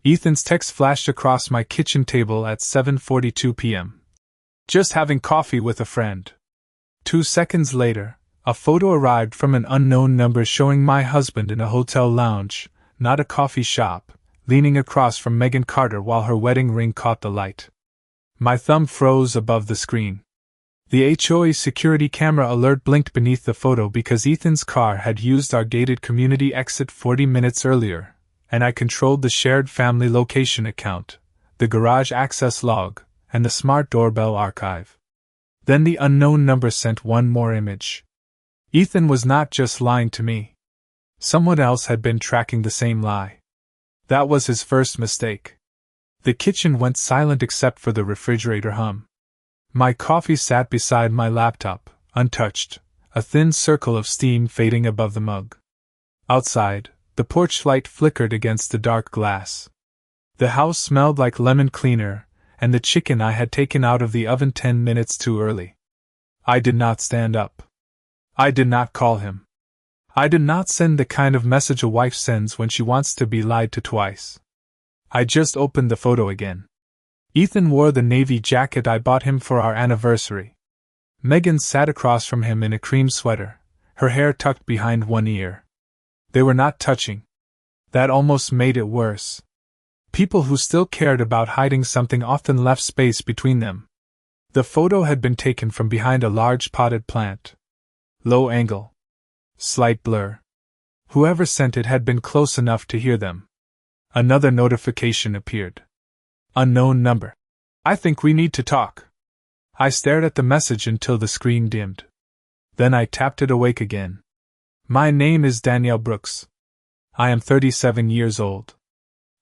Ethan's text flashed across my kitchen table at 7:42 p.m. Just having coffee with a friend. 2 seconds later, a photo arrived from an unknown number showing my husband in a hotel lounge, not a coffee shop, leaning across from Megan Carter while her wedding ring caught the light. My thumb froze above the screen. The HOA security camera alert blinked beneath the photo because Ethan's car had used our gated community exit 40 minutes earlier, and I controlled the shared family location account, the garage access log, and the smart doorbell archive. Then the unknown number sent one more image. Ethan was not just lying to me. Someone else had been tracking the same lie. That was his first mistake. The kitchen went silent except for the refrigerator hum. My coffee sat beside my laptop, untouched, a thin circle of steam fading above the mug. Outside, the porch light flickered against the dark glass. The house smelled like lemon cleaner, and the chicken I had taken out of the oven 10 minutes too early. I did not stand up. I did not call him. I did not send the kind of message a wife sends when she wants to be lied to twice. I just opened the photo again. Ethan wore the navy jacket I bought him for our anniversary. Megan sat across from him in a cream sweater, her hair tucked behind one ear. They were not touching. That almost made it worse. People who still cared about hiding something often left space between them. The photo had been taken from behind a large potted plant. Low angle. Slight blur. Whoever sent it had been close enough to hear them. Another notification appeared. Unknown number. I think we need to talk. I stared at the message until the screen dimmed. Then I tapped it awake again. My name is Danielle Brooks. I am 37 years old.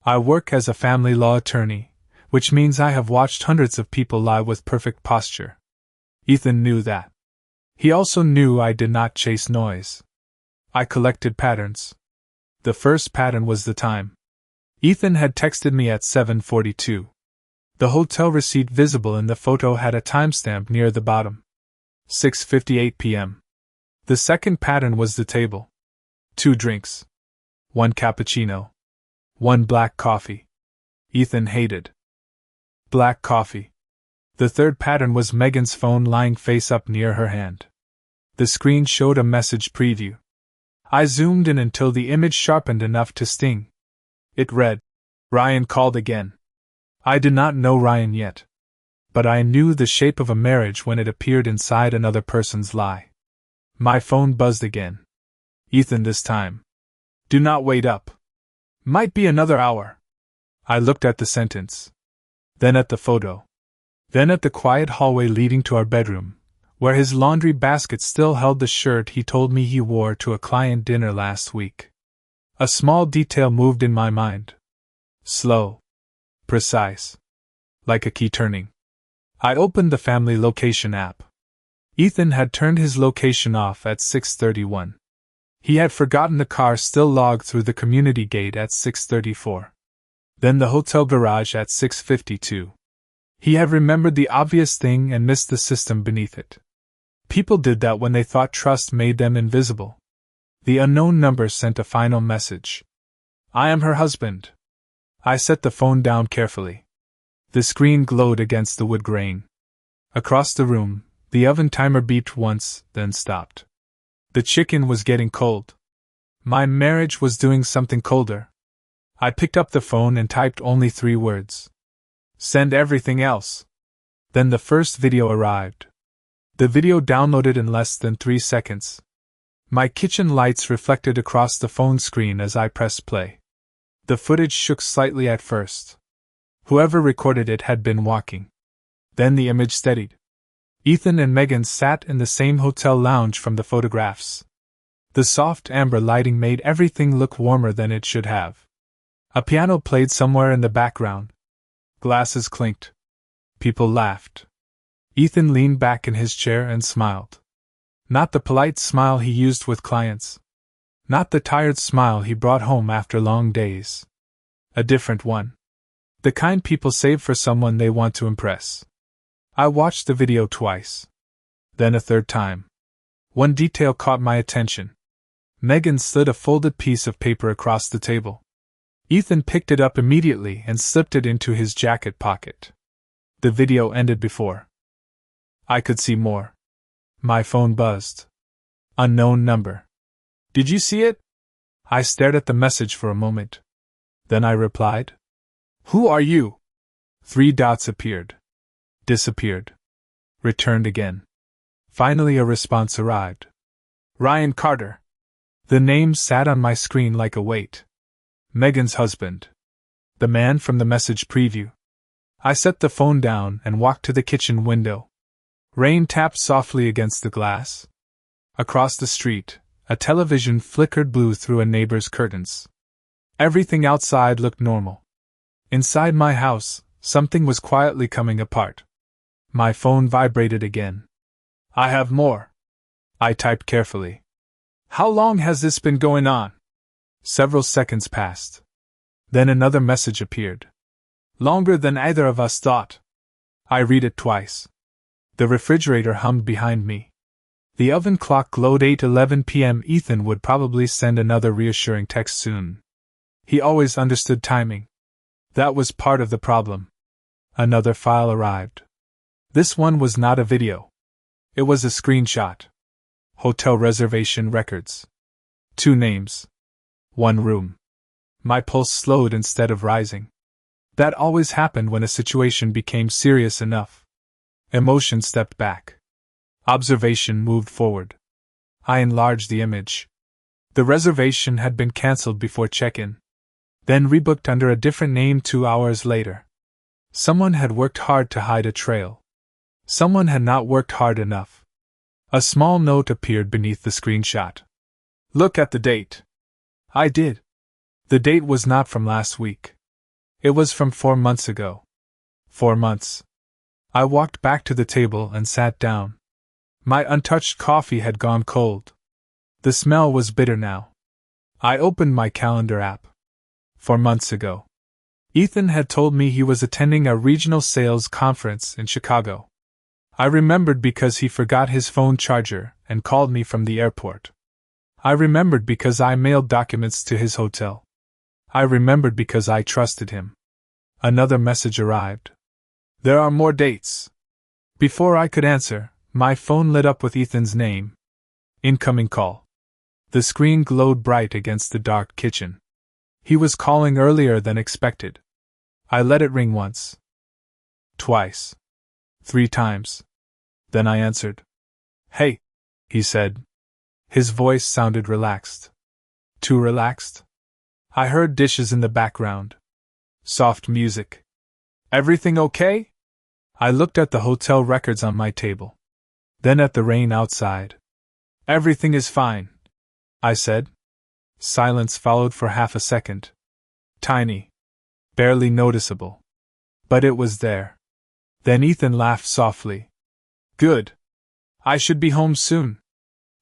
I work as a family law attorney, which means I have watched hundreds of people lie with perfect posture. Ethan knew that. He also knew I did not chase noise. I collected patterns. The first pattern was the time. Ethan had texted me at 7:42. The hotel receipt visible in the photo had a timestamp near the bottom. 6:58 p.m. The second pattern was the table. 2 drinks. 1 cappuccino. 1 black coffee. Ethan hated black coffee. The third pattern was Megan's phone lying face up near her hand. The screen showed a message preview. I zoomed in until the image sharpened enough to sting. It read, "Ryan called again." I did not know Ryan yet. But I knew the shape of a marriage when it appeared inside another person's lie. My phone buzzed again. Ethan this time. "Do not wait up. Might be another hour." I looked at the sentence. Then at the photo. Then at the quiet hallway leading to our bedroom, where his laundry basket still held the shirt he told me he wore to a client dinner last week. A small detail moved in my mind. Slow. Precise. Like a key turning. I opened the family location app. Ethan had turned his location off at 6:31. He had forgotten the car still logged through the community gate at 6:34. Then the hotel garage at 6:52. He had remembered the obvious thing and missed the system beneath it. People did that when they thought trust made them invisible. The unknown number sent a final message. "I am her husband." I set the phone down carefully. The screen glowed against the wood grain. Across the room, the oven timer beeped once, then stopped. The chicken was getting cold. My marriage was doing something colder. I picked up the phone and typed only 3 words. "Send everything else." Then the first video arrived. The video downloaded in less than 3 seconds. My kitchen lights reflected across the phone screen as I pressed play. The footage shook slightly at first. Whoever recorded it had been walking. Then the image steadied. Ethan and Megan sat in the same hotel lounge from the photographs. The soft amber lighting made everything look warmer than it should have. A piano played somewhere in the background. Glasses clinked. People laughed. Ethan leaned back in his chair and smiled. Not the polite smile he used with clients. Not the tired smile he brought home after long days. A different one. The kind people save for someone they want to impress. I watched the video twice. Then a third time. One detail caught my attention. Megan slid a folded piece of paper across the table. Ethan picked it up immediately and slipped it into his jacket pocket. The video ended before I could see more. My phone buzzed. Unknown number. Did you see it? I stared at the message for a moment. Then I replied. Who are you? 3 dots appeared. Disappeared. Returned again. Finally a response arrived. Ryan Carter. The name sat on my screen like a weight. Megan's husband. The man from the message preview. I set the phone down and walked to the kitchen window. Rain tapped softly against the glass. Across the street, a television flickered blue through a neighbor's curtains. Everything outside looked normal. Inside my house, something was quietly coming apart. My phone vibrated again. I have more. I typed carefully. How long has this been going on? Several seconds passed. Then another message appeared. Longer than either of us thought. I read it twice. The refrigerator hummed behind me. The oven clock glowed 8:11 p.m. Ethan would probably send another reassuring text soon. He always understood timing. That was part of the problem. Another file arrived. This one was not a video. It was a screenshot. Hotel reservation records. 2 names. 1 room. My pulse slowed instead of rising. That always happened when a situation became serious enough. Emotion stepped back. Observation moved forward. I enlarged the image. The reservation had been cancelled before check-in. Then rebooked under a different name 2 hours later. Someone had worked hard to hide a trail. Someone had not worked hard enough. A small note appeared beneath the screenshot. Look at the date. I did. The date was not from last week. It was from 4 months ago. 4 months. I walked back to the table and sat down. My untouched coffee had gone cold. The smell was bitter now. I opened my calendar app. 4 months ago. Ethan had told me he was attending a regional sales conference in Chicago. I remembered because he forgot his phone charger and called me from the airport. I remembered because I mailed documents to his hotel. I remembered because I trusted him. Another message arrived. There are more dates. Before I could answer, my phone lit up with Ethan's name. Incoming call. The screen glowed bright against the dark kitchen. He was calling earlier than expected. I let it ring once. Twice. 3 times. Then I answered. Hey, he said. His voice sounded relaxed. Too relaxed? I heard dishes in the background. Soft music. Everything okay? I looked at the hotel records on my table. Then at the rain outside. Everything is fine, I said. Silence followed for half a second. Tiny. Barely noticeable. But it was there. Then Ethan laughed softly. Good. I should be home soon.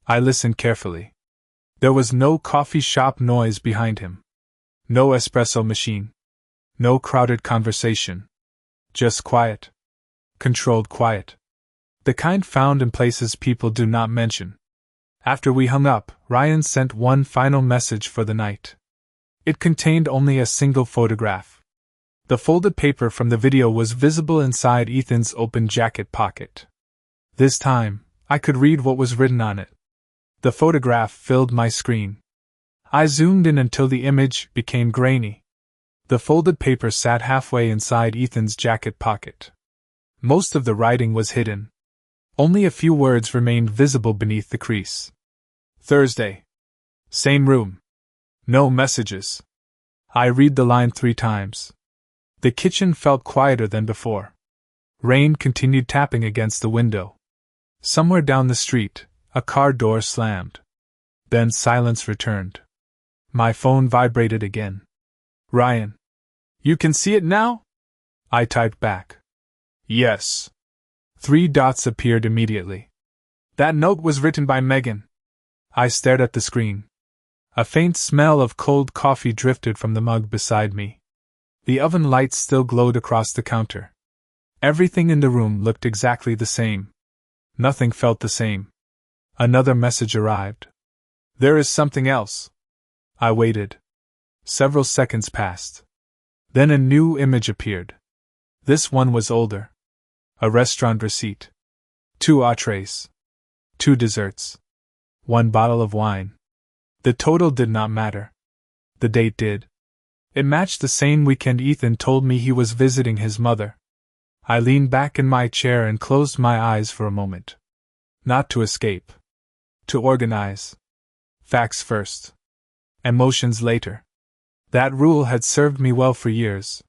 I listened carefully. There was no coffee shop noise behind him. No espresso machine. No crowded conversation. Just quiet. Controlled quiet. The kind found in places people do not mention. After we hung up, Ryan sent one final message for the night. It contained only a single photograph. The folded paper from the video was visible inside Ethan's open jacket pocket. This time, I could read what was written on it. The photograph filled my screen. I zoomed in until the image became grainy. The folded paper sat halfway inside Ethan's jacket pocket. Most of the writing was hidden. Only a few words remained visible beneath the crease. Thursday. Same room. No messages. I read the line 3 times. The kitchen felt quieter than before. Rain continued tapping against the window. Somewhere down the street, a car door slammed. Then silence returned. My phone vibrated again. Ryan. You can see it now? I typed back. Yes. 3 dots appeared immediately. That note was written by Megan. I stared at the screen. A faint smell of cold coffee drifted from the mug beside me. The oven lights still glowed across the counter. Everything in the room looked exactly the same. Nothing felt the same. Another message arrived. There is something else. I waited. Several seconds passed. Then a new image appeared. This one was older. A restaurant receipt. 2 entrees. 2 desserts. 1 bottle of wine. The total did not matter. The date did. It matched the same weekend Ethan told me he was visiting his mother. I leaned back in my chair and closed my eyes for a moment. Not to escape. To organize. Facts first. Emotions later. That rule had served me well for years.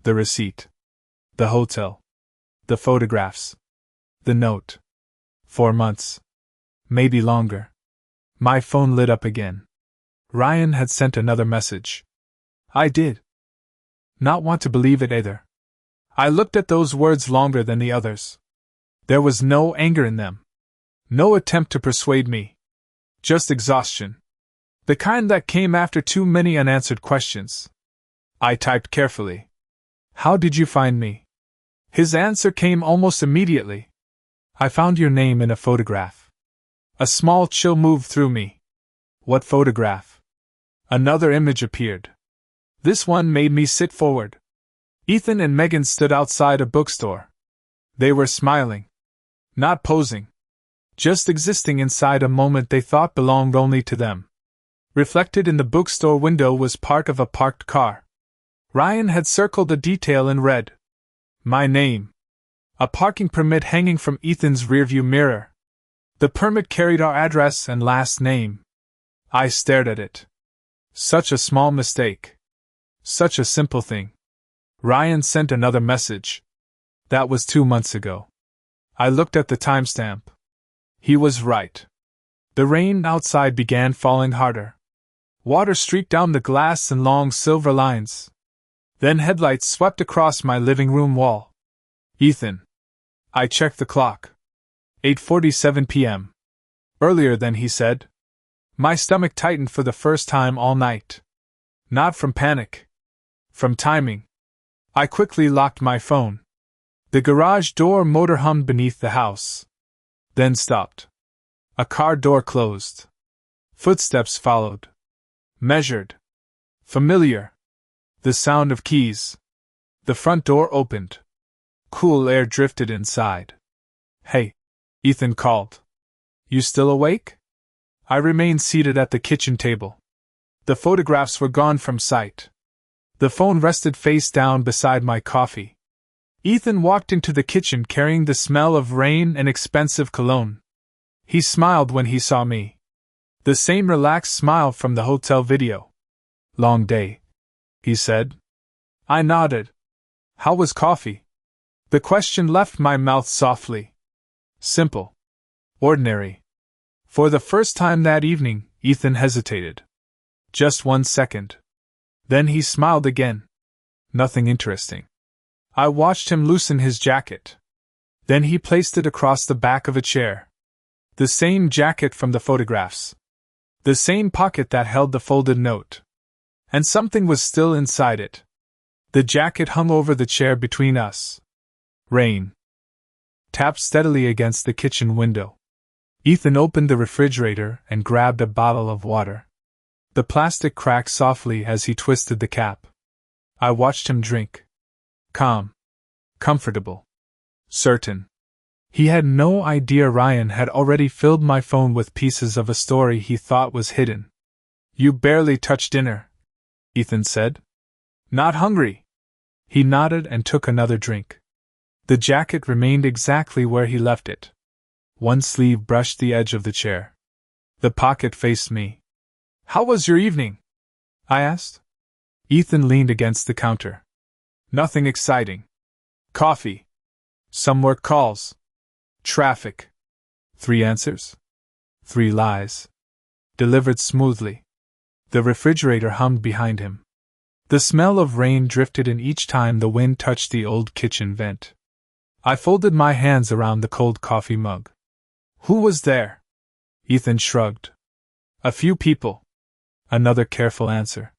The receipt. The hotel. The photographs. The note. 4 months. Maybe longer. My phone lit up again. Ryan had sent another message. I did not want to believe it either. I looked at those words longer than the others. There was no anger in them. No attempt to persuade me. Just exhaustion. The kind that came after too many unanswered questions. I typed carefully. How did you find me? His answer came almost immediately. I found your name in a photograph. A small chill moved through me. What photograph? Another image appeared. This one made me sit forward. Ethan and Megan stood outside a bookstore. They were smiling. Not posing. Just existing inside a moment they thought belonged only to them. Reflected in the bookstore window was part of a parked car. Ryan had circled a detail in red. My name. A parking permit hanging from Ethan's rearview mirror. The permit carried our address and last name. I stared at it. Such a small mistake. Such a simple thing. Ryan sent another message. That was 2 months ago. I looked at the timestamp. He was right. The rain outside began falling harder. Water streaked down the glass in long silver lines. Then headlights swept across my living room wall. Ethan. I checked the clock. 8:47 p.m. Earlier than he said. My stomach tightened for the first time all night. Not from panic. From timing. I quickly locked my phone. The garage door motor hummed beneath the house. Then stopped. A car door closed. Footsteps followed. Measured. Familiar. The sound of keys. The front door opened. Cool air drifted inside. Hey, Ethan called. You still awake? I remained seated at the kitchen table. The photographs were gone from sight. The phone rested face down beside my coffee. Ethan walked into the kitchen carrying the smell of rain and expensive cologne. He smiled when he saw me. The same relaxed smile from the hotel video. Long day, he said. I nodded. How was coffee? The question left my mouth softly. Simple. Ordinary. For the first time that evening, Ethan hesitated. Just 1 second. Then he smiled again. Nothing interesting. I watched him loosen his jacket. Then he placed it across the back of a chair. The same jacket from the photographs. The same pocket that held the folded note. And something was still inside it. The jacket hung over the chair between us. Rain tapped steadily against the kitchen window. Ethan opened the refrigerator and grabbed a bottle of water. The plastic cracked softly as he twisted the cap. I watched him drink. Calm. Comfortable. Certain. He had no idea Ryan had already filled my phone with pieces of a story he thought was hidden. You barely touched dinner, Ethan said. Not hungry. He nodded and took another drink. The jacket remained exactly where he left it. One sleeve brushed the edge of the chair. The pocket faced me. How was your evening? I asked. Ethan leaned against the counter. Nothing exciting. Coffee. Some work calls. Traffic. 3 answers. 3 lies. Delivered smoothly. The refrigerator hummed behind him. The smell of rain drifted in each time the wind touched the old kitchen vent. I folded my hands around the cold coffee mug. Who was there? Ethan shrugged. A few people. Another careful answer.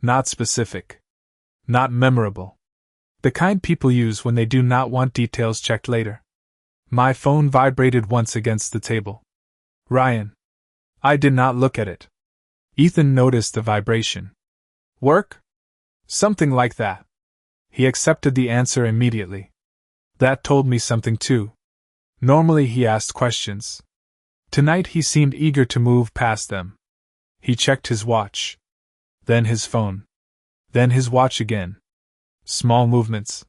Not specific. Not memorable. The kind people use when they do not want details checked later. My phone vibrated once against the table. Ryan. I did not look at it. Ethan noticed the vibration. Work? Something like that. He accepted the answer immediately. That told me something too. Normally he asked questions. Tonight he seemed eager to move past them. He checked his watch. Then his phone. Then his watch again. Small movements.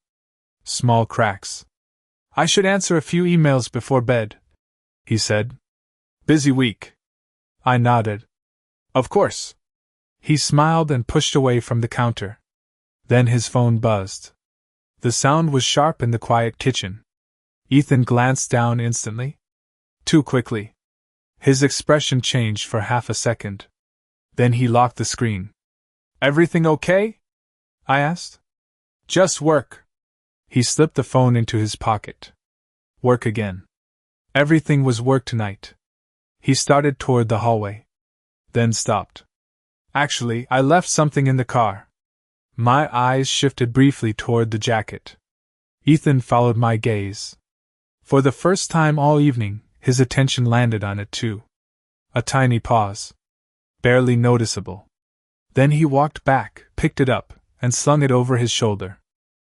Small cracks. I should answer a few emails before bed, he said. Busy week. I nodded. Of course. He smiled and pushed away from the counter. Then his phone buzzed. The sound was sharp in the quiet kitchen. Ethan glanced down instantly. Too quickly. His expression changed for half a second. Then he locked the screen. Everything okay? I asked. Just work. He slipped the phone into his pocket. Work again. Everything was work tonight. He started toward the hallway. Then stopped. Actually, I left something in the car. My eyes shifted briefly toward the jacket. Ethan followed my gaze. For the first time all evening, his attention landed on it too. A tiny pause. Barely noticeable. Then he walked back, picked it up, and slung it over his shoulder.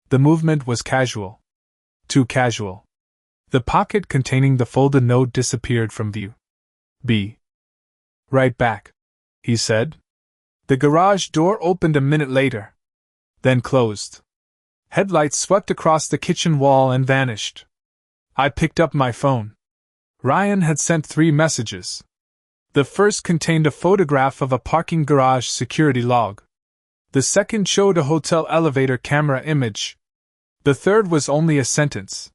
The movement was casual. Too casual. The pocket containing the folded note disappeared from view. Be right back, he said. The garage door opened a minute later. Then closed. Headlights swept across the kitchen wall and vanished. I picked up my phone. Ryan had sent 3 messages. The first contained a photograph of a parking garage security log. The second showed a hotel elevator camera image. The third was only a sentence.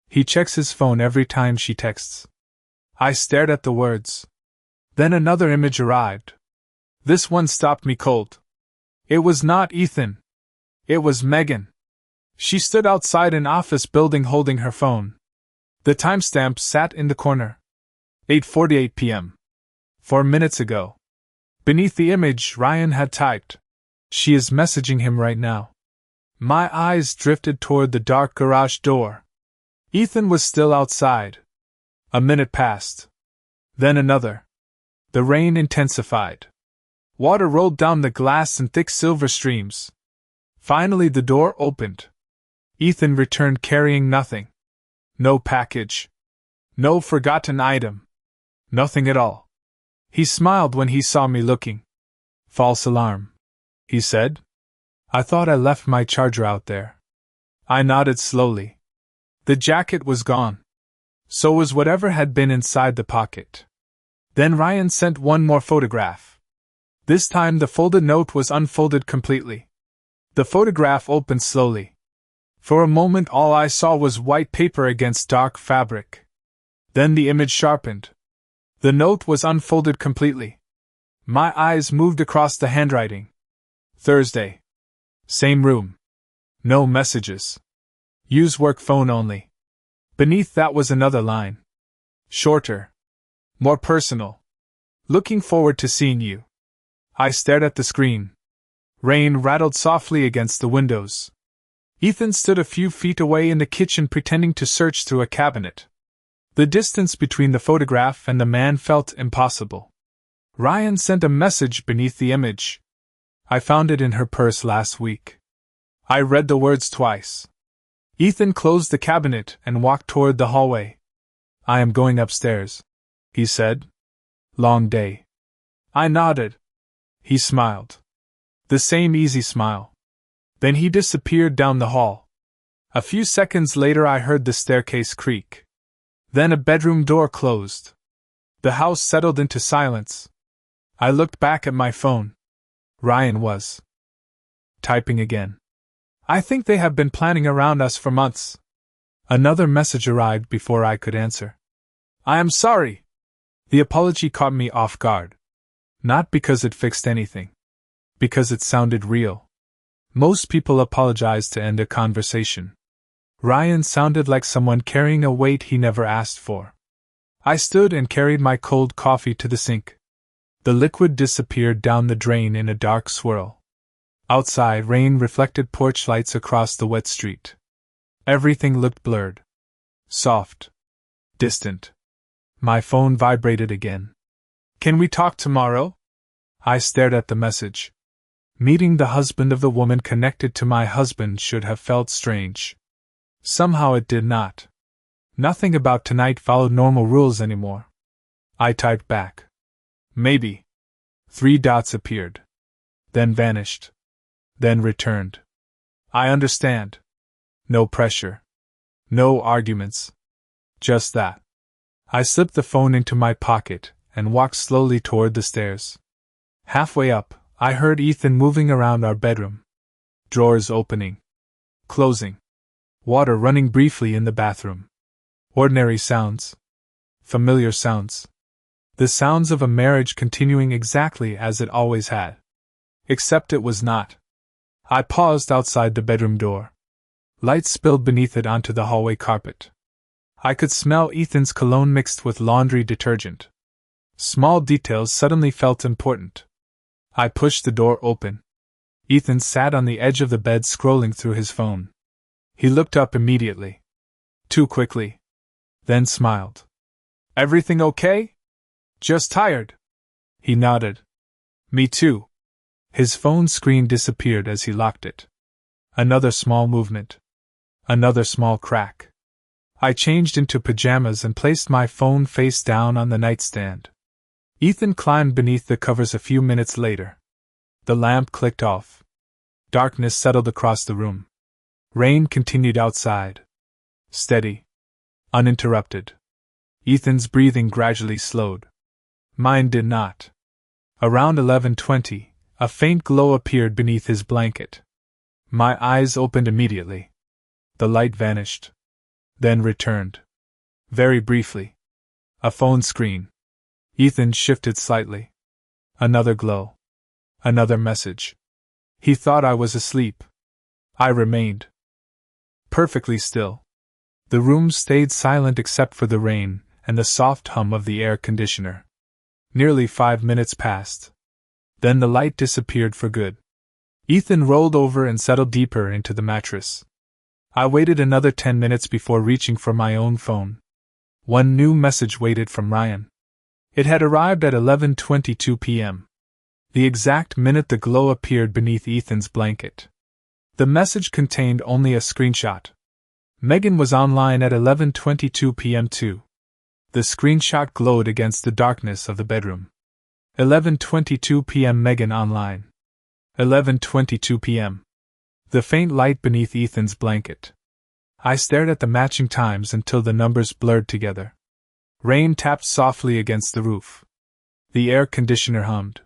He checks his phone every time she texts. I stared at the words. Then another image arrived. This one stopped me cold. It was not Ethan. It was Megan. She stood outside an office building holding her phone. The timestamp sat in the corner. 8:48 p.m. 4 minutes ago. Beneath the image, Ryan had typed, "She is messaging him right now." My eyes drifted toward the dark garage door. Ethan was still outside. A minute passed. Then another. The rain intensified. Water rolled down the glass in thick silver streams. Finally the door opened. Ethan returned carrying nothing. No package. No forgotten item. Nothing at all. He smiled when he saw me looking. False alarm, he said. I thought I left my charger out there. I nodded slowly. The jacket was gone. So was whatever had been inside the pocket. Then Ryan sent one more photograph. This time the folded note was unfolded completely. The photograph opened slowly. For a moment all I saw was white paper against dark fabric. Then the image sharpened. The note was unfolded completely. My eyes moved across the handwriting. Thursday. Same room. No messages. Use work phone only. Beneath that was another line. Shorter. More personal. Looking forward to seeing you. I stared at the screen. Rain rattled softly against the windows. Ethan stood a few feet away in the kitchen pretending to search through a cabinet. The distance between the photograph and the man felt impossible. Ryan sent a message beneath the image. I found it in her purse last week. I read the words twice. Ethan closed the cabinet and walked toward the hallway. I am going upstairs, he said. Long day. I nodded. He smiled. The same easy smile. Then he disappeared down the hall. A few seconds later I heard the staircase creak. Then a bedroom door closed. The house settled into silence. I looked back at my phone. Ryan was typing again. I think they have been planning around us for months. Another message arrived before I could answer. I am sorry. The apology caught me off guard. Not because it fixed anything. Because it sounded real. Most people apologize to end a conversation. Ryan sounded like someone carrying a weight he never asked for. I stood and carried my cold coffee to the sink. The liquid disappeared down the drain in a dark swirl. Outside, rain reflected porch lights across the wet street. Everything looked blurred. Soft. Distant. My phone vibrated again. Can we talk tomorrow? I stared at the message. Meeting the husband of the woman connected to my husband should have felt strange. Somehow it did not. Nothing about tonight followed normal rules anymore. I typed back. Maybe. 3 dots appeared. Then vanished. Then returned. I understand. No pressure. No arguments. Just that. I slipped the phone into my pocket and walked slowly toward the stairs. Halfway up, I heard Ethan moving around our bedroom. Drawers opening. Closing. Water running briefly in the bathroom. Ordinary sounds. Familiar sounds. The sounds of a marriage continuing exactly as it always had. Except it was not. I paused outside the bedroom door. Light spilled beneath it onto the hallway carpet. I could smell Ethan's cologne mixed with laundry detergent. Small details suddenly felt important. I pushed the door open. Ethan sat on the edge of the bed scrolling through his phone. He looked up immediately. Too quickly. Then smiled. Everything okay? Just tired. He nodded. Me too. His phone screen disappeared as he locked it. Another small movement. Another small crack. I changed into pajamas and placed my phone face down on the nightstand. Ethan climbed beneath the covers a few minutes later. The lamp clicked off. Darkness settled across the room. Rain continued outside. Steady. Uninterrupted. Ethan's breathing gradually slowed. Mine did not. Around 11:20, a faint glow appeared beneath his blanket. My eyes opened immediately. The light vanished. Then returned. Very briefly. A phone screen. Ethan shifted slightly. Another glow. Another message. He thought I was asleep. I remained perfectly still. The room stayed silent except for the rain and the soft hum of the air conditioner. Nearly 5 minutes passed. Then the light disappeared for good. Ethan rolled over and settled deeper into the mattress. I waited another 10 minutes before reaching for my own phone. One new message waited from Ryan. It had arrived at 11:22 p.m. The exact minute the glow appeared beneath Ethan's blanket. The message contained only a screenshot. Megan was online at 11:22 p.m. too. The screenshot glowed against the darkness of the bedroom. 11:22 p.m. Megan online. 11:22 p.m. The faint light beneath Ethan's blanket. I stared at the matching times until the numbers blurred together. Rain tapped softly against the roof. The air conditioner hummed.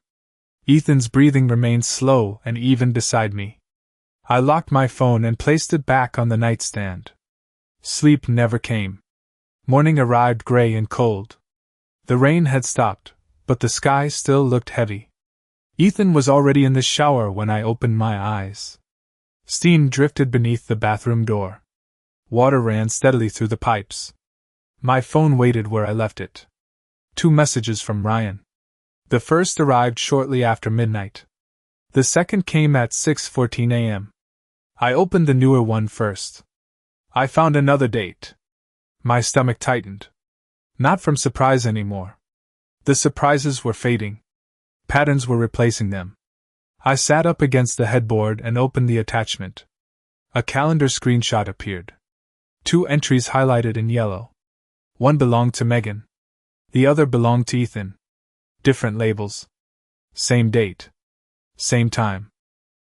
Ethan's breathing remained slow and even beside me. I locked my phone and placed it back on the nightstand. Sleep never came. Morning arrived gray and cold. The rain had stopped, but the sky still looked heavy. Ethan was already in the shower when I opened my eyes. Steam drifted beneath the bathroom door. Water ran steadily through the pipes. My phone waited where I left it. 2 messages from Ryan. The first arrived shortly after midnight. The second came at 6:14 a.m. I opened the newer one first. I found another date. My stomach tightened. Not from surprise anymore. The surprises were fading. Patterns were replacing them. I sat up against the headboard and opened the attachment. A calendar screenshot appeared. 2 entries highlighted in yellow. One belonged to Megan. The other belonged to Ethan. Different labels. Same date. Same time.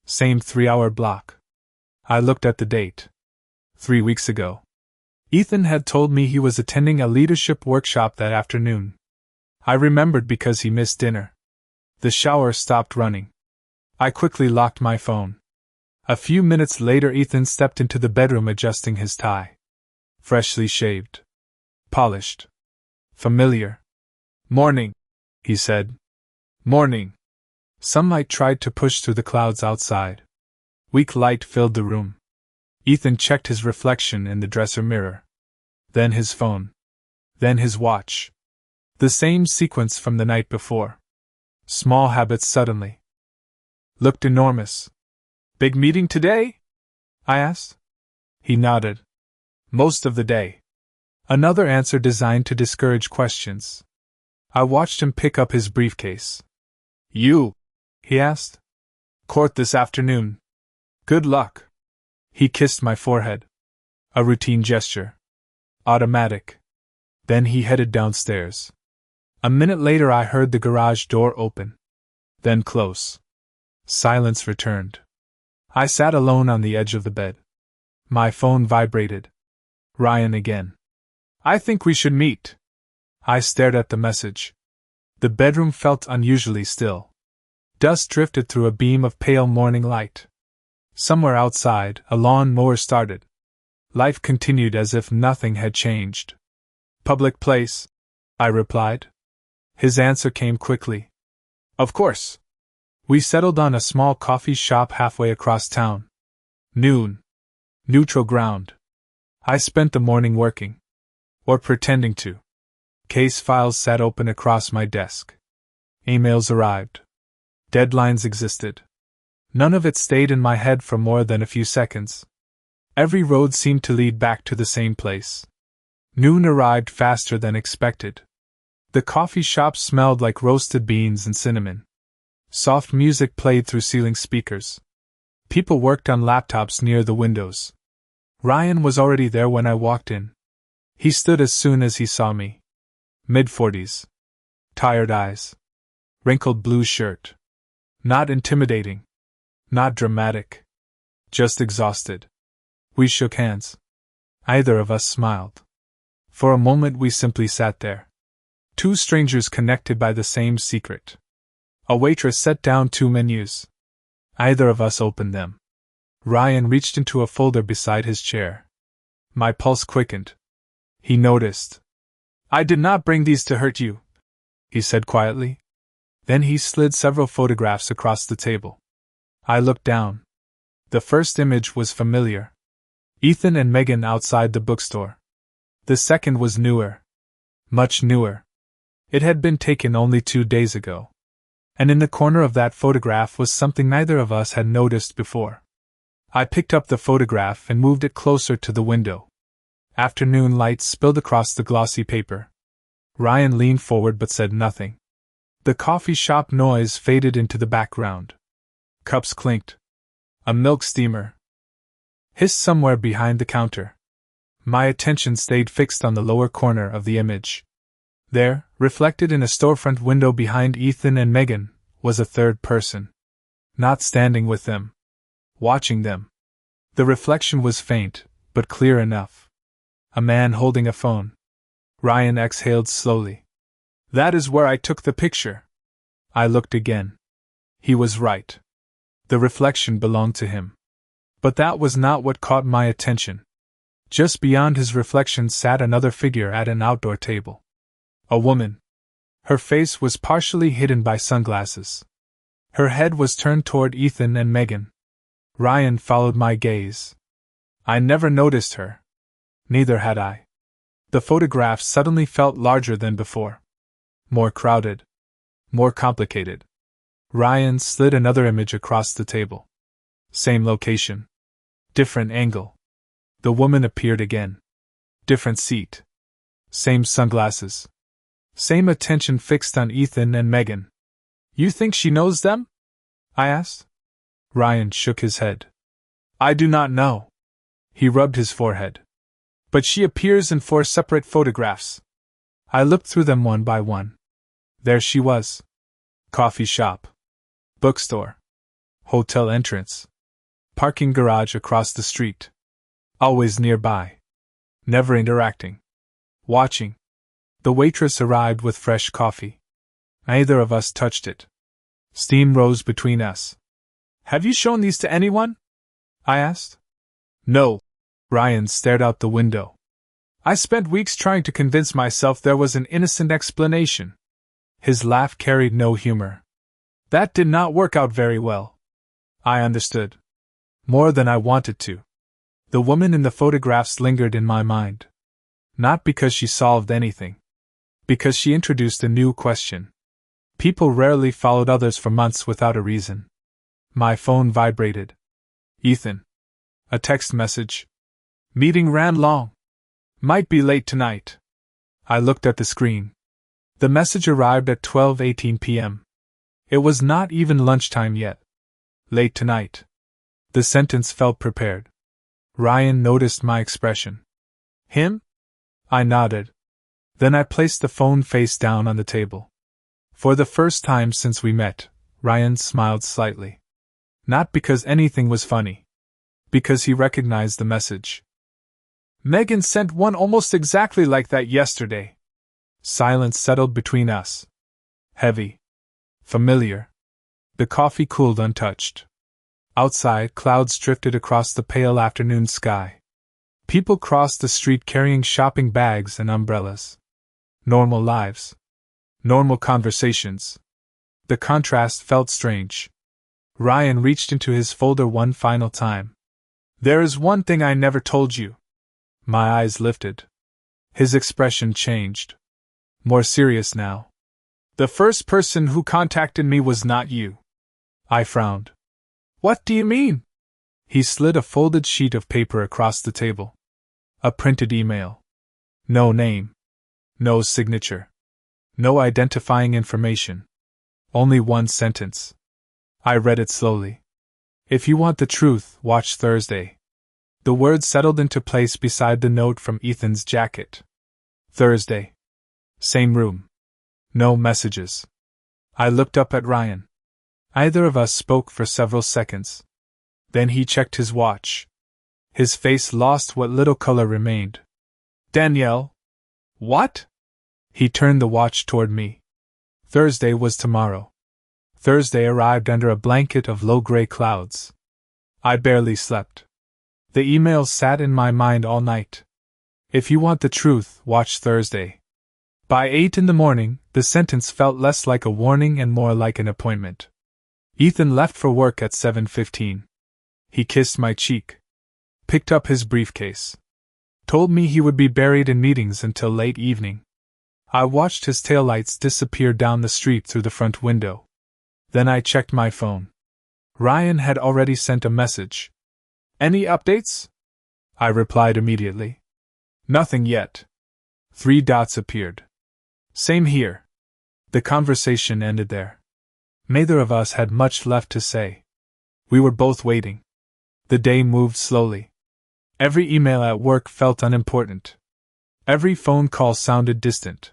Same 3-hour block. I looked at the date. 3 weeks ago. Ethan had told me he was attending a leadership workshop that afternoon. I remembered because he missed dinner. The shower stopped running. I quickly locked my phone. A few minutes later, Ethan stepped into the bedroom adjusting his tie. Freshly shaved. Polished. Familiar. Morning, he said. Morning. Sunlight tried to push through the clouds outside. Weak light filled the room. Ethan checked his reflection in the dresser mirror. Then his phone. Then his watch. The same sequence from the night before. Small habits suddenly looked enormous. Big meeting today? I asked. He nodded. Most of the day. Another answer designed to discourage questions. I watched him pick up his briefcase. You? He asked. Court this afternoon. Good luck. He kissed my forehead. A routine gesture. Automatic. Then he headed downstairs. A minute later I heard the garage door open. Then close. Silence returned. I sat alone on the edge of the bed. My phone vibrated. Ryan again. I think we should meet. I stared at the message. The bedroom felt unusually still. Dust drifted through a beam of pale morning light. Somewhere outside, a lawn mower started. Life continued as if nothing had changed. Public place, I replied. His answer came quickly. Of course. We settled on a small coffee shop halfway across town. Noon. Neutral ground. I spent the morning working. Or pretending to. Case files sat open across my desk. Emails arrived. Deadlines existed. None of it stayed in my head for more than a few seconds. Every road seemed to lead back to the same place. Noon arrived faster than expected. The coffee shop smelled like roasted beans and cinnamon. Soft music played through ceiling speakers. People worked on laptops near the windows. Ryan was already there when I walked in. He stood as soon as he saw me. Mid-40s. Tired eyes. Wrinkled blue shirt. Not intimidating. Not dramatic. Just exhausted. We shook hands. Either of us smiled. For a moment we simply sat there. Two strangers connected by the same secret. A waitress set down 2 menus. Either of us opened them. Ryan reached into a folder beside his chair. My pulse quickened. He noticed. I did not bring these to hurt you, he said quietly. Then he slid several photographs across the table. I looked down. The first image was familiar. Ethan and Megan outside the bookstore. The second was newer. Much newer. It had been taken only 2 days ago. And in the corner of that photograph was something neither of us had noticed before. I picked up the photograph and moved it closer to the window. Afternoon light spilled across the glossy paper. Ryan leaned forward but said nothing. The coffee shop noise faded into the background. Cups clinked. A milk steamer hissed somewhere behind the counter. My attention stayed fixed on the lower corner of the image. There, reflected in a storefront window behind Ethan and Megan, was a third person. Not standing with them. Watching them. The reflection was faint, but clear enough. A man holding a phone. Ryan exhaled slowly. That is where I took the picture. I looked again. He was right. The reflection belonged to him. But that was not what caught my attention. Just beyond his reflection sat another figure at an outdoor table. A woman. Her face was partially hidden by sunglasses. Her head was turned toward Ethan and Megan. Ryan followed my gaze. I never noticed her. Neither had I. The photograph suddenly felt larger than before. More crowded. More complicated. Ryan slid another image across the table. Same location. Different angle. The woman appeared again. Different seat. Same sunglasses. Same attention fixed on Ethan and Megan. You think she knows them? I asked. Ryan shook his head. I do not know. He rubbed his forehead. But she appears in 4 separate photographs. I looked through them one by one. There she was. Coffee shop. Bookstore. Hotel entrance. Parking garage across the street. Always nearby. Never interacting. Watching. The waitress arrived with fresh coffee. Neither of us touched it. Steam rose between us. Have you shown these to anyone? I asked. No. Ryan stared out the window. I spent weeks trying to convince myself there was an innocent explanation. His laugh carried no humor. That did not work out very well. I understood. More than I wanted to. The woman in the photographs lingered in my mind. Not because she solved anything. Because she introduced a new question. People rarely followed others for months without a reason. My phone vibrated. Ethan. A text message. Meeting ran long. Might be late tonight. I looked at the screen. The message arrived at 12:18 p.m. It was not even lunchtime yet. Late tonight. The sentence felt prepared. Ryan noticed my expression. Him? I nodded. Then I placed the phone face down on the table. For the first time since we met, Ryan smiled slightly. Not because anything was funny. Because he recognized the message. Megan sent one almost exactly like that yesterday. Silence settled between us. Heavy. Familiar. The coffee cooled untouched. Outside, clouds drifted across the pale afternoon sky. People crossed the street carrying shopping bags and umbrellas. Normal lives. Normal conversations. The contrast felt strange. Ryan reached into his folder one final time. There is one thing I never told you. My eyes lifted. His expression changed. More serious now. The first person who contacted me was not you. I frowned. What do you mean? He slid a folded sheet of paper across the table. A printed email. No name. No signature. No identifying information. Only one sentence. I read it slowly. If you want the truth, watch Thursday. The words settled into place beside the note from Ethan's jacket. Thursday. Same room. No messages. I looked up at Ryan. Either of us spoke for several seconds. Then he checked his watch. His face lost what little color remained. Danielle? What? He turned the watch toward me. Thursday was tomorrow. Thursday arrived under a blanket of low-gray clouds. I barely slept. The email sat in my mind all night. If you want the truth, watch Thursday. By 8 in the morning, the sentence felt less like a warning and more like an appointment. Ethan left for work at 7:15. He kissed my cheek. Picked up his briefcase. Told me he would be buried in meetings until late evening. I watched his taillights disappear down the street through the front window. Then I checked my phone. Ryan had already sent a message. Any updates? I replied immediately. Nothing yet. 3 dots appeared. Same here. The conversation ended there. Neither of us had much left to say. We were both waiting. The day moved slowly. Every email at work felt unimportant. Every phone call sounded distant.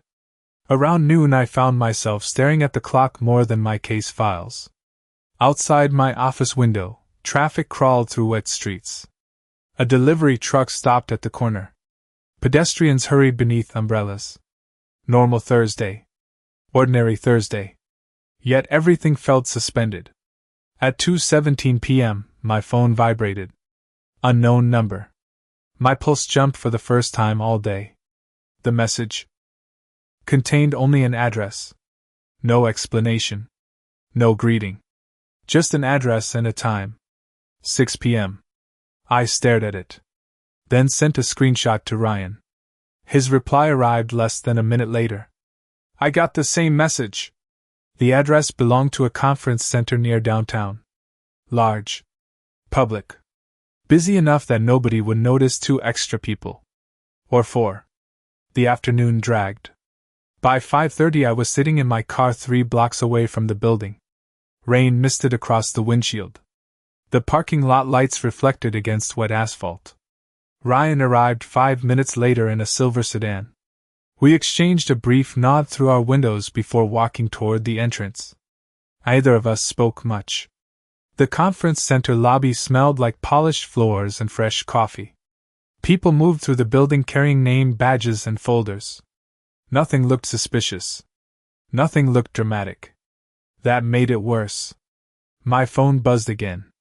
Around noon I found myself staring at the clock more than my case files. Outside my office window, traffic crawled through wet streets. A delivery truck stopped at the corner. Pedestrians hurried beneath umbrellas. Normal Thursday. Ordinary Thursday. Yet everything felt suspended. At 2:17 p.m., my phone vibrated. Unknown number. My pulse jumped for the first time all day. The message contained only an address. No explanation. No greeting. Just an address and a time. 6 p.m. I stared at it. Then sent a screenshot to Ryan. His reply arrived less than a minute later. I got the same message. The address belonged to a conference center near downtown. Large. Public. Busy enough that nobody would notice 2 extra people. Or 4. The afternoon dragged. By 5:30 I was sitting in my car 3 blocks away from the building. Rain misted across the windshield. The parking lot lights reflected against wet asphalt. Ryan arrived 5 minutes later in a silver sedan. We exchanged a brief nod through our windows before walking toward the entrance. Neither of us spoke much. The conference center lobby smelled like polished floors and fresh coffee. People moved through the building carrying name badges and folders. Nothing looked suspicious. Nothing looked dramatic. That made it worse. My phone buzzed again.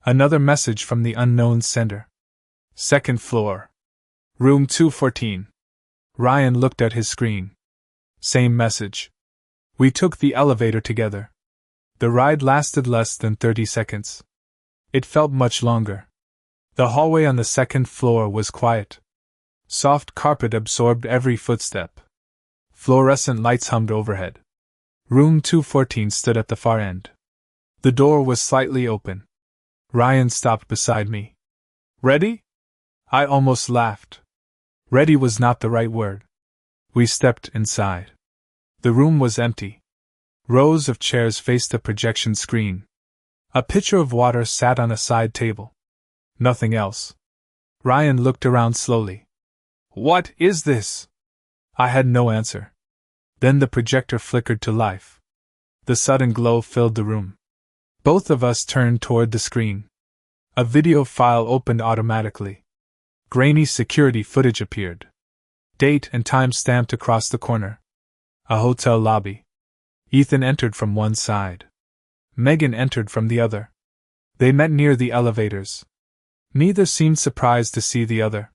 Another message from the unknown sender. 2nd floor. Room 214. Ryan looked at his screen. Same message. We took the elevator together. The ride lasted less than 30 seconds. It felt much longer. The hallway on the 2nd floor was quiet. Soft carpet absorbed every footstep. Fluorescent lights hummed overhead. Room 214 stood at the far end. The door was slightly open. Ryan stopped beside me. Ready? I almost laughed. Ready was not the right word. We stepped inside. The room was empty. Rows of chairs faced a projection screen. A pitcher of water sat on a side table. Nothing else. Ryan looked around slowly. What is this? I had no answer. Then the projector flickered to life. The sudden glow filled the room. Both of us turned toward the screen. A video file opened automatically. Grainy security footage appeared. Date and time stamped across the corner. A hotel lobby. Ethan entered from one side. Megan entered from the other. They met near the elevators. Neither seemed surprised to see the other.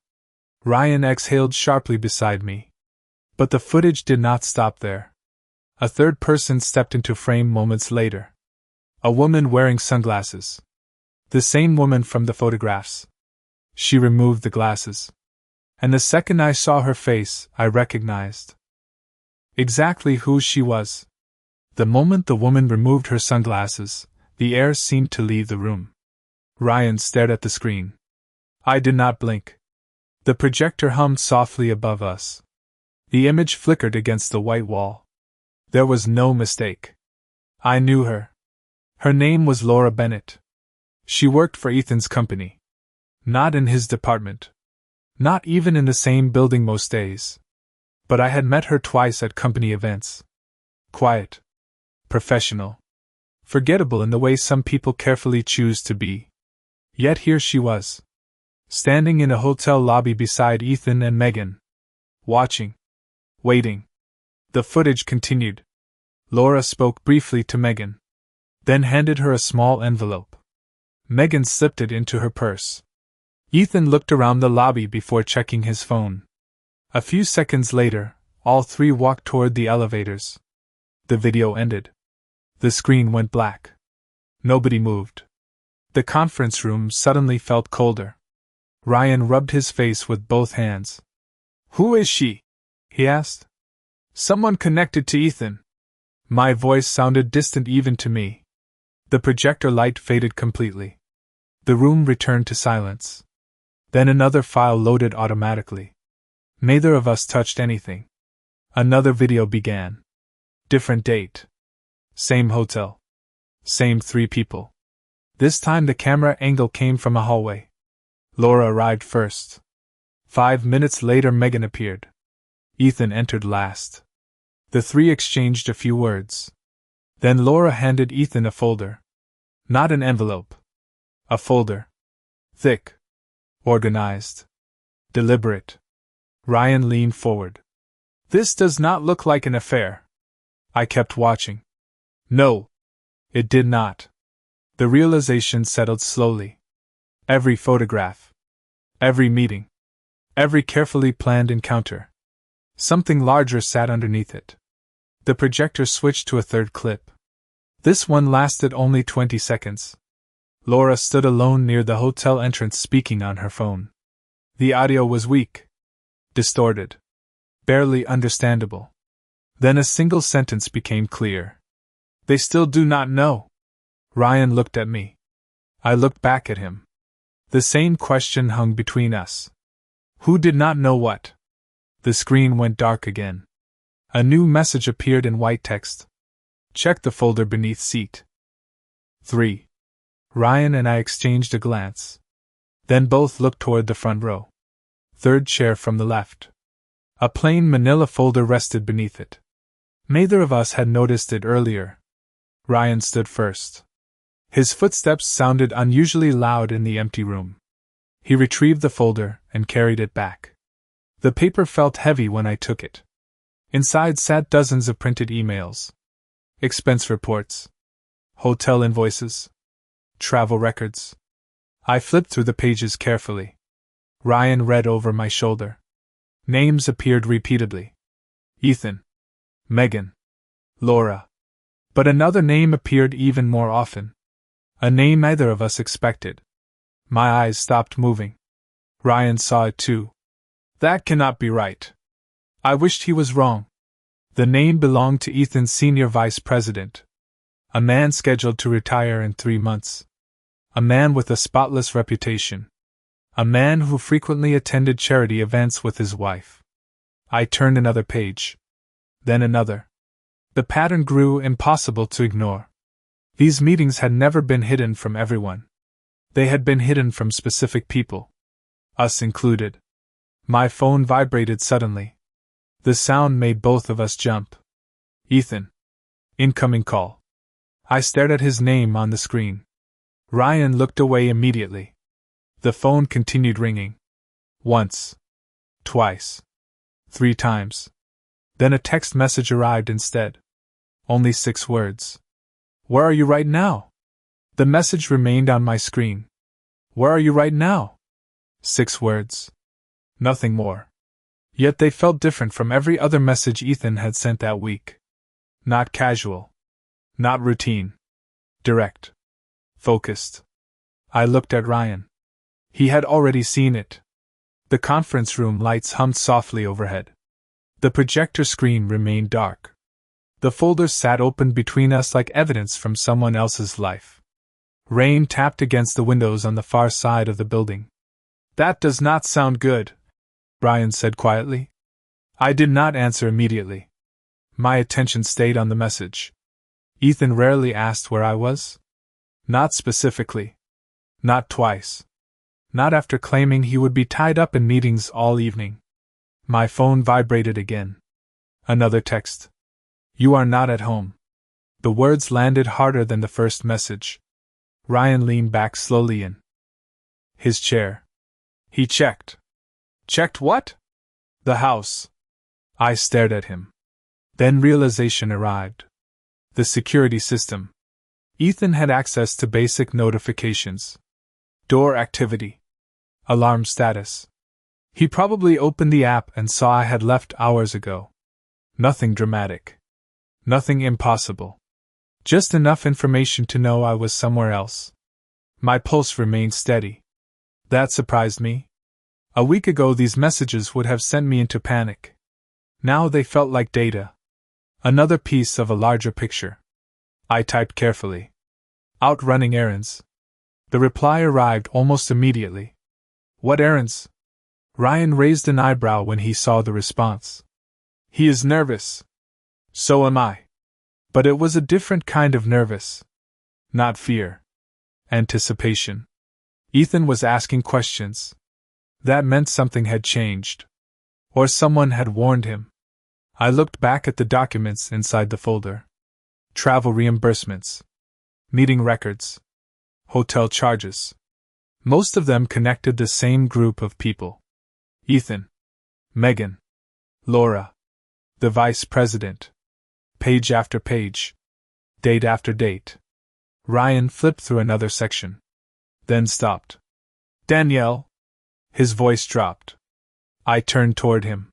Ryan exhaled sharply beside me. But the footage did not stop there. A third person stepped into frame moments later. A woman wearing sunglasses. The same woman from the photographs. She removed the glasses. And the second I saw her face, I recognized exactly who she was. The moment the woman removed her sunglasses, the air seemed to leave the room. Ryan stared at the screen. I did not blink. The projector hummed softly above us. The image flickered against the white wall. There was no mistake. I knew her. Her name was Laura Bennett. She worked for Ethan's company. Not in his department. Not even in the same building most days. But I had met her twice at company events. Quiet. Professional. Forgettable in the way some people carefully choose to be. Yet here she was. Standing in a hotel lobby beside Ethan and Megan. Watching. Waiting. The footage continued. Laura spoke briefly to Megan. Then handed her a small envelope. Megan slipped it into her purse. Ethan looked around the lobby before checking his phone. A few seconds later, all three walked toward the elevators. The video ended. The screen went black. Nobody moved. The conference room suddenly felt colder. Ryan rubbed his face with both hands. Who is she? He asked. Someone connected to Ethan. My voice sounded distant even to me. The projector light faded completely. The room returned to silence. Then another file loaded automatically. Neither of us touched anything. Another video began. Different date. Same hotel. Same three people. This time the camera angle came from a hallway. Laura arrived first. 5 minutes later Megan appeared. Ethan entered last. The three exchanged a few words. Then Laura handed Ethan a folder. Not an envelope. A folder. Thick. Organized. Deliberate. Ryan leaned forward. This does not look like an affair. I kept watching. No. It did not. The realization settled slowly. Every photograph. Every meeting. Every carefully planned encounter. Something larger sat underneath it. The projector switched to a third clip. This one lasted only 20 seconds. Laura stood alone near the hotel entrance speaking on her phone. The audio was weak. Distorted. Barely understandable. Then a single sentence became clear. They still do not know. Ryan looked at me. I looked back at him. The same question hung between us. Who did not know what? The screen went dark again. A new message appeared in white text. Check the folder beneath seat 3. Ryan and I exchanged a glance. Then both looked toward the front row. Third chair from the left. A plain manila folder rested beneath it. Neither of us had noticed it earlier. Ryan stood first. His footsteps sounded unusually loud in the empty room. He retrieved the folder and carried it back. The paper felt heavy when I took it. Inside sat dozens of printed emails. Expense reports. Hotel invoices. Travel records. I flipped through the pages carefully. Ryan read over my shoulder. Names appeared repeatedly. Ethan. Megan. Laura. But another name appeared even more often. A name neither of us expected. My eyes stopped moving. Ryan saw it too. That cannot be right. I wished he was wrong. The name belonged to Ethan's senior vice president. A man scheduled to retire in 3 months. A man with a spotless reputation. A man who frequently attended charity events with his wife. I turned another page. Then another. The pattern grew impossible to ignore. These meetings had never been hidden from everyone. They had been hidden from specific people. Us included. My phone vibrated suddenly. The sound made both of us jump. Ethan. Incoming call. I stared at his name on the screen. Ryan looked away immediately. The phone continued ringing. Once. Twice. 3 times. Then a text message arrived instead. Only 6 words. Where are you right now? The message remained on my screen. Where are you right now? 6 words. Nothing more. Yet they felt different from every other message Ethan had sent that week. Not casual. Not routine. Direct. Focused. I looked at Ryan. He had already seen it. The conference room lights hummed softly overhead. The projector screen remained dark. The folders sat open between us like evidence from someone else's life. Rain tapped against the windows on the far side of the building. That does not sound good, Ryan said quietly. I did not answer immediately. My attention stayed on the message. Ethan rarely asked where I was. Not specifically. Not twice. Not after claiming he would be tied up in meetings all evening. My phone vibrated again. Another text. You are not at home. The words landed harder than the first message. Ryan leaned back slowly in his chair. He checked. Checked what? The house. I stared at him. Then realization arrived. The security system. Ethan had access to basic notifications. Door activity. Alarm status. He probably opened the app and saw I had left hours ago. Nothing dramatic. Nothing impossible. Just enough information to know I was somewhere else. My pulse remained steady. That surprised me. A week ago these messages would have sent me into panic. Now they felt like data. Another piece of a larger picture. I typed carefully. Out running errands. The reply arrived almost immediately. What errands? Ryan raised an eyebrow when he saw the response. He is nervous. So am I. But it was a different kind of nervous. Not fear. Anticipation. Ethan was asking questions. That meant something had changed. Or someone had warned him. I looked back at the documents inside the folder. Travel reimbursements. Meeting records. Hotel charges. Most of them connected the same group of people. Ethan. Megan. Laura. The vice president. Page after page. Date after date. Ryan flipped through another section. Then stopped. Danielle. His voice dropped. I turned toward him.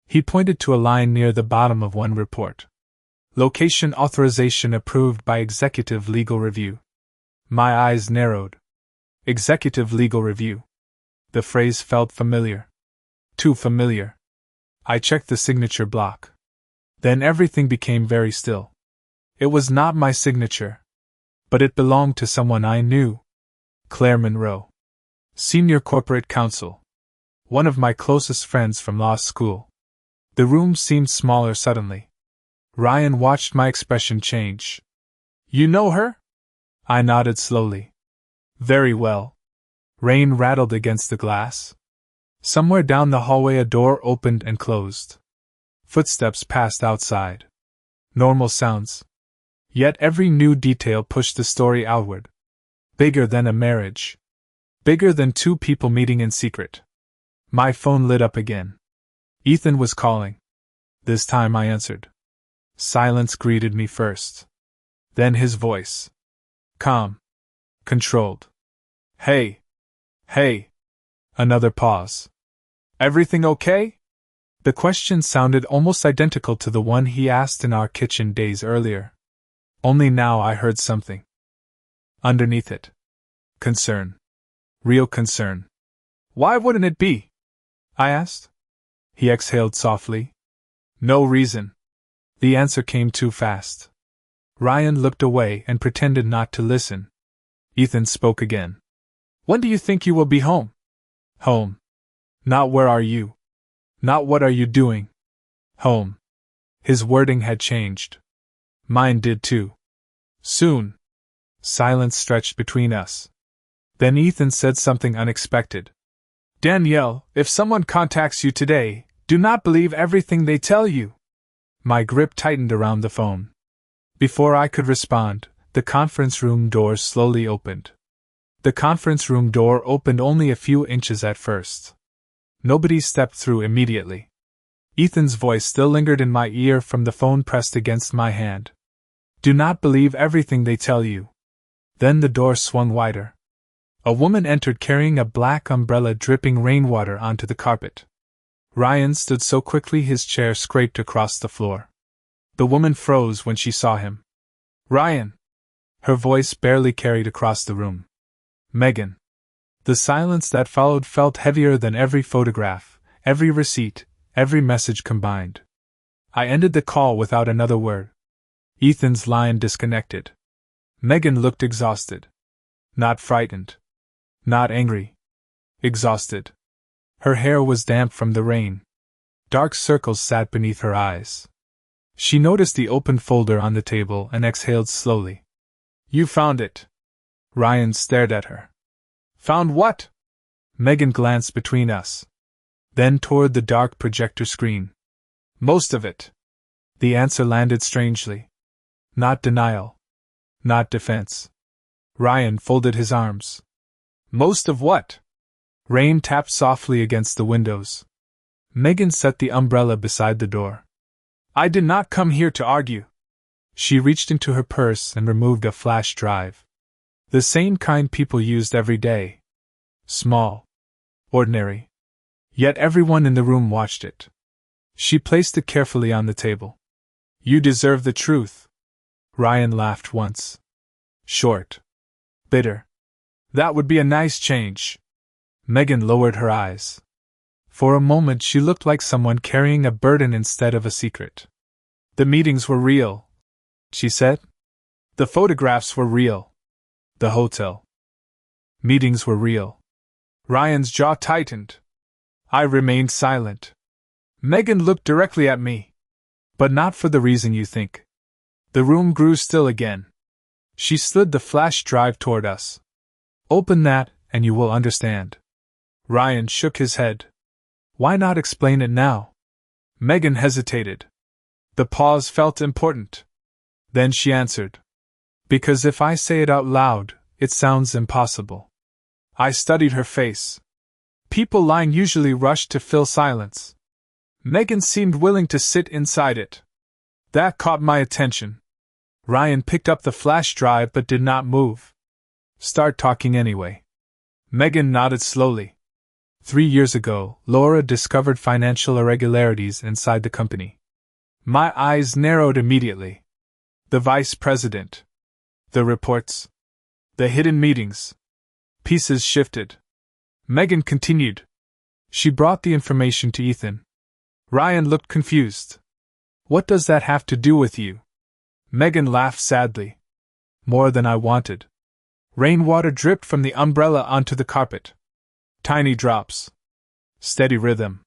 He pointed to a line near the bottom of one report. Location authorization approved by Executive Legal Review. My eyes narrowed. Executive Legal Review. The phrase felt familiar. Too familiar. I checked the signature block. Then everything became very still. It was not my signature. But it belonged to someone I knew. Claire Monroe. Senior Corporate Counsel. One of my closest friends from law school. The room seemed smaller suddenly. Ryan watched my expression change. You know her? I nodded slowly. Very well. Rain rattled against the glass. Somewhere down the hallway a door opened and closed. Footsteps passed outside. Normal sounds. Yet every new detail pushed the story outward. Bigger than a marriage. Bigger than 2 people meeting in secret. My phone lit up again. Ethan was calling. This time I answered. Silence greeted me first. Then his voice. Calm. Controlled. Hey. Hey. Another pause. Everything okay? The question sounded almost identical to the one he asked in our kitchen days earlier. Only now I heard something underneath it. Concern. Real concern. Why wouldn't it be? I asked. He exhaled softly. No reason. The answer came too fast. Ryan looked away and pretended not to listen. Ethan spoke again. When do you think you will be home? Home. Not where are you? Not what are you doing? Home. His wording had changed. Mine did too. Soon. Silence stretched between us. Then Ethan said something unexpected. Danielle, if someone contacts you today, do not believe everything they tell you. My grip tightened around the phone. Before I could respond, the conference room door slowly opened. The conference room door opened only a few inches at first. Nobody stepped through immediately. Ethan's voice still lingered in my ear from the phone pressed against my hand. Do not believe everything they tell you. Then the door swung wider. A woman entered carrying a black umbrella dripping rainwater onto the carpet. Ryan stood so quickly his chair scraped across the floor. The woman froze when she saw him. Ryan! Her voice barely carried across the room. Megan. The silence that followed felt heavier than every photograph, every receipt, every message combined. I ended the call without another word. Ethan's line disconnected. Megan looked exhausted. Not frightened. Not angry. Exhausted. Her hair was damp from the rain. Dark circles sat beneath her eyes. She noticed the open folder on the table and exhaled slowly. You found it. Ryan stared at her. Found what? Megan glanced between us. Then toward the dark projector screen. Most of it. The answer landed strangely. Not denial. Not defense. Ryan folded his arms. Most of what? Rain tapped softly against the windows. Megan set the umbrella beside the door. I did not come here to argue. She reached into her purse and removed a flash drive. The same kind people used every day. Small. Ordinary. Yet everyone in the room watched it. She placed it carefully on the table. You deserve the truth. Ryan laughed once. Short. Bitter. That would be a nice change. Megan lowered her eyes. For a moment she looked like someone carrying a burden instead of a secret. The meetings were real, she said. The photographs were real. The hotel. Meetings were real. Ryan's jaw tightened. I remained silent. Megan looked directly at me. But not for the reason you think. The room grew still again. She slid the flash drive toward us. Open that, and you will understand. Ryan shook his head. Why not explain it now? Megan hesitated. The pause felt important. Then she answered. Because if I say it out loud, it sounds impossible. I studied her face. People lying usually rush to fill silence. Megan seemed willing to sit inside it. That caught my attention. Ryan picked up the flash drive but did not move. Start talking anyway. Megan nodded slowly. 3 years ago, Laura discovered financial irregularities inside the company. My eyes narrowed immediately. The vice president. The reports. The hidden meetings. Pieces shifted. Megan continued. She brought the information to Ethan. Ryan looked confused. What does that have to do with you? Megan laughed sadly. More than I wanted. Rainwater dripped from the umbrella onto the carpet. Tiny drops. Steady rhythm.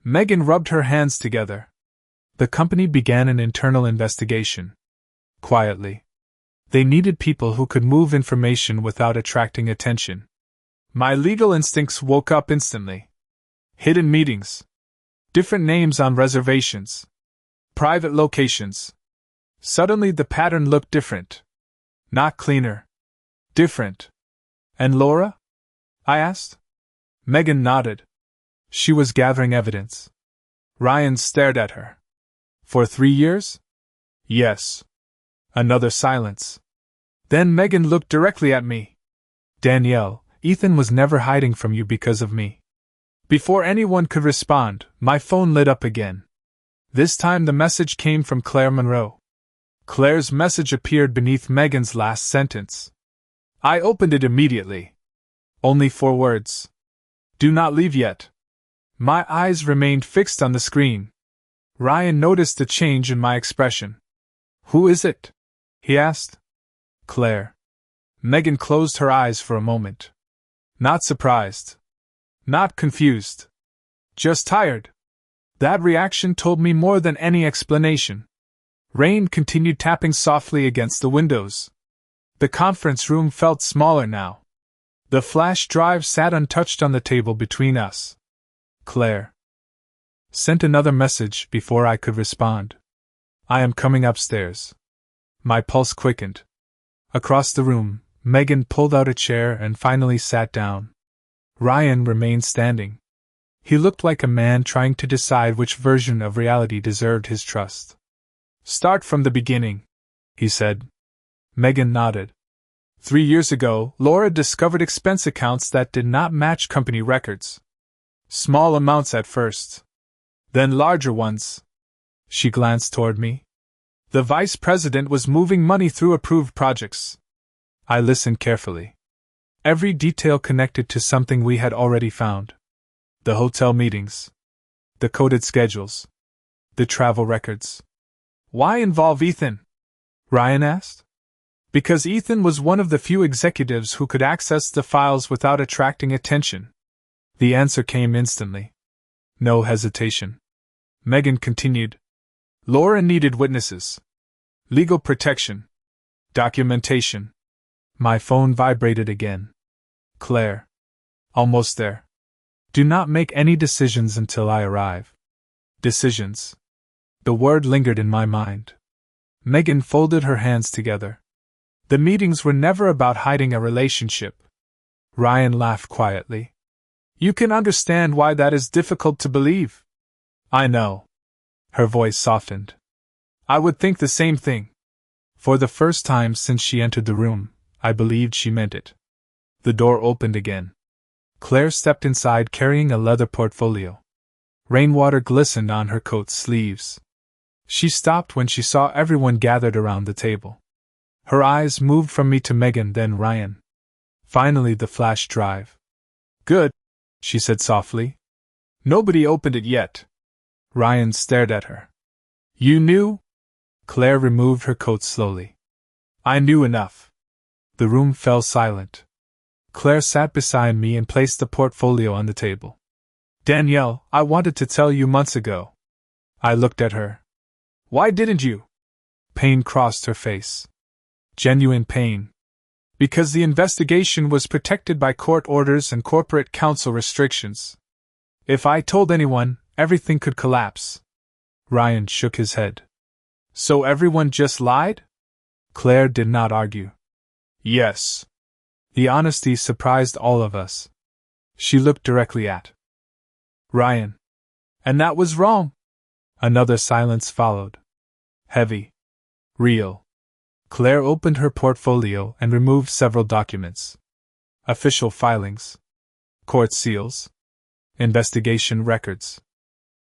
Megan rubbed her hands together. The company began an internal investigation. Quietly. They needed people who could move information without attracting attention. My legal instincts woke up instantly. Hidden meetings. Different names on reservations. Private locations. Suddenly the pattern looked different. Not cleaner. Different. And Laura? I asked. Megan nodded. She was gathering evidence. Ryan stared at her. For 3 years? Yes. Another silence. Then Megan looked directly at me. Danielle, Ethan was never hiding from you because of me. Before anyone could respond, my phone lit up again. This time the message came from Claire Monroe. Claire's message appeared beneath Megan's last sentence. I opened it immediately. Only 4 words. Do not leave yet. My eyes remained fixed on the screen. Ryan noticed the change in my expression. Who is it? He asked. Claire. Megan closed her eyes for a moment. Not surprised. Not confused. Just tired. That reaction told me more than any explanation. Rain continued tapping softly against the windows. The conference room felt smaller now. The flash drive sat untouched on the table between us. Claire sent another message before I could respond. I am coming upstairs. My pulse quickened. Across the room, Megan pulled out a chair and finally sat down. Ryan remained standing. He looked like a man trying to decide which version of reality deserved his trust. Start from the beginning, he said. Megan nodded. 3 years ago, Laura discovered expense accounts that did not match company records. Small amounts at first. Then larger ones. She glanced toward me. The vice president was moving money through approved projects. I listened carefully. Every detail connected to something we had already found. The hotel meetings. The coded schedules. The travel records. Why involve Ethan? Ryan asked. Because Ethan was one of the few executives who could access the files without attracting attention. The answer came instantly. No hesitation. Megan continued. Laura needed witnesses. Legal protection. Documentation. My phone vibrated again. Claire. Almost there. Do not make any decisions until I arrive. Decisions. The word lingered in my mind. Megan folded her hands together. The meetings were never about hiding a relationship. Ryan laughed quietly. You can understand why that is difficult to believe. I know. Her voice softened. I would think the same thing. For the first time since she entered the room, I believed she meant it. The door opened again. Claire stepped inside carrying a leather portfolio. Rainwater glistened on her coat sleeves. She stopped when she saw everyone gathered around the table. Her eyes moved from me to Megan, then Ryan. Finally, the flash drive. Good, she said softly. Nobody opened it yet. Ryan stared at her. You knew? Claire removed her coat slowly. I knew enough. The room fell silent. Claire sat beside me and placed the portfolio on the table. Danielle, I wanted to tell you months ago. I looked at her. Why didn't you? Pain crossed her face. Genuine pain. Because the investigation was protected by court orders and corporate counsel restrictions. If I told anyone, everything could collapse. Ryan shook his head. So everyone just lied? Claire did not argue. Yes. The honesty surprised all of us. She looked directly at Ryan. And that was wrong. Another silence followed. Heavy. Real. Claire opened her portfolio and removed several documents. Official filings. Court seals. Investigation records.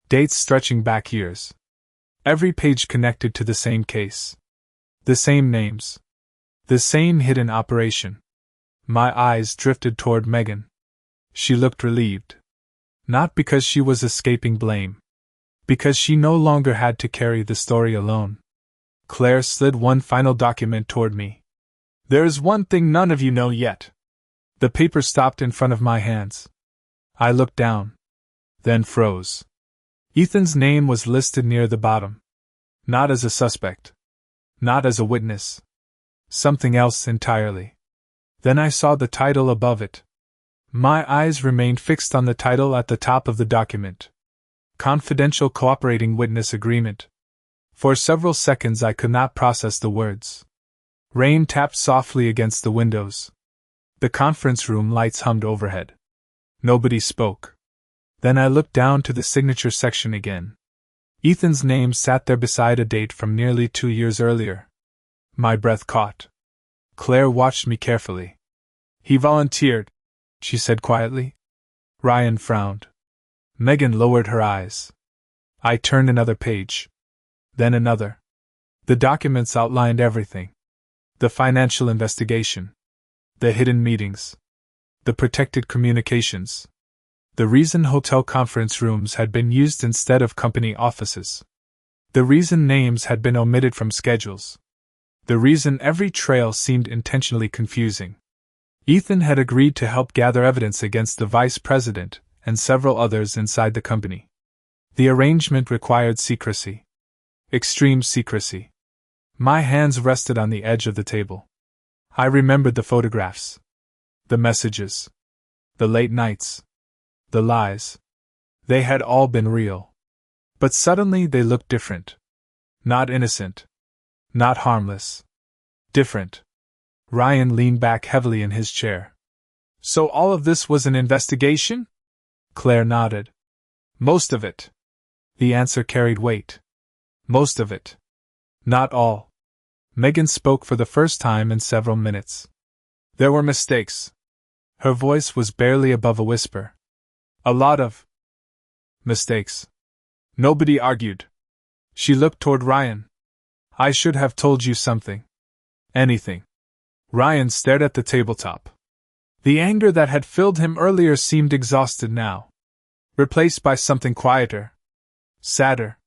Dates stretching back years. Every page connected to the same case. The same names. The same hidden operation. My eyes drifted toward Megan. She looked relieved. Not because she was escaping blame. Because she no longer had to carry the story alone. Claire slid one final document toward me. There is one thing none of you know yet. The paper stopped in front of my hands. I looked down. Then froze. Ethan's name was listed near the bottom. Not as a suspect. Not as a witness. Something else entirely. Then I saw the title above it. My eyes remained fixed on the title at the top of the document. Confidential Cooperating Witness Agreement. For several seconds I could not process the words. Rain tapped softly against the windows. The conference room lights hummed overhead. Nobody spoke. Then I looked down to the signature section again. Ethan's name sat there beside a date from nearly 2 years earlier. My breath caught. Claire watched me carefully. He volunteered, she said quietly. Ryan frowned. Megan lowered her eyes. I turned another page. Then another. The documents outlined everything. The financial investigation. The hidden meetings. The protected communications. The reason hotel conference rooms had been used instead of company offices. The reason names had been omitted from schedules. The reason every trail seemed intentionally confusing. Ethan had agreed to help gather evidence against the vice president and several others inside the company. The arrangement required secrecy. Extreme secrecy. My hands rested on the edge of the table. I remembered the photographs, the messages, the late nights, the lies. They had all been real. But suddenly they looked different. Not innocent. Not harmless. Different. Ryan leaned back heavily in his chair. So all of this was an investigation? Claire nodded. Most of it. The answer carried weight. Most of it. Not all. Megan spoke for the first time in several minutes. There were mistakes. Her voice was barely above a whisper. A lot of mistakes. Nobody argued. She looked toward Ryan. I should have told you something. Anything. Ryan stared at the tabletop. The anger that had filled him earlier seemed exhausted now, replaced by something quieter, sadder.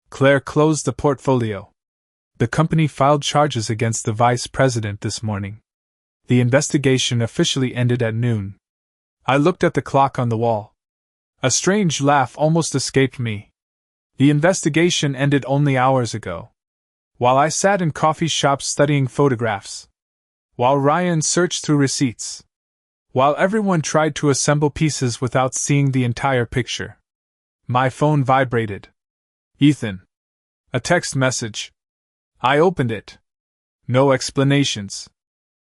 Claire closed the portfolio. The company filed charges against the vice president this morning. The investigation officially ended at noon. I looked at the clock on the wall. A strange laugh almost escaped me. The investigation ended only hours ago. While I sat in coffee shops studying photographs. While Ryan searched through receipts. While everyone tried to assemble pieces without seeing the entire picture. My phone vibrated. Ethan. A text message. I opened it. No explanations.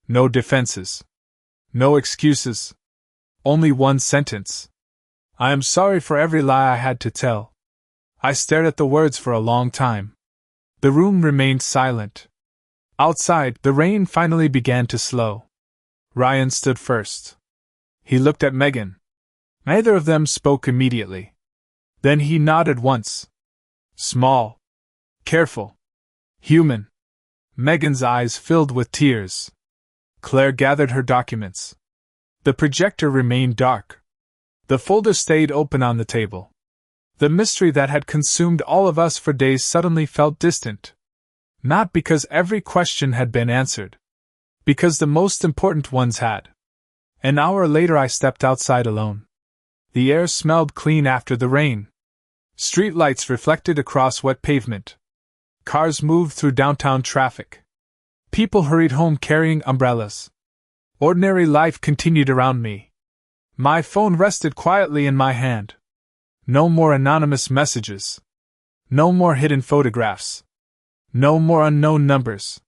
No defenses. No excuses. Only one sentence. I am sorry for every lie I had to tell. I stared at the words for a long time. The room remained silent. Outside, the rain finally began to slow. Ryan stood first. He looked at Megan. Neither of them spoke immediately. Then he nodded once. Small. Careful. Human. Megan's eyes filled with tears. Claire gathered her documents. The projector remained dark. The folder stayed open on the table. The mystery that had consumed all of us for days suddenly felt distant. Not because every question had been answered. Because the most important ones had. An hour later I stepped outside alone. The air smelled clean after the rain. Street lights reflected across wet pavement. Cars moved through downtown traffic. People hurried home carrying umbrellas. Ordinary life continued around me. My phone rested quietly in my hand. No more anonymous messages. No more hidden photographs. No more unknown numbers.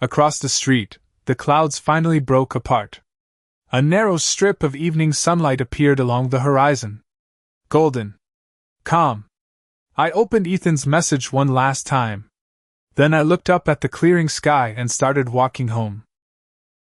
Across the street, the clouds finally broke apart. A narrow strip of evening sunlight appeared along the horizon. Golden. Calm. I opened Ethan's message one last time. Then I looked up at the clearing sky and started walking home.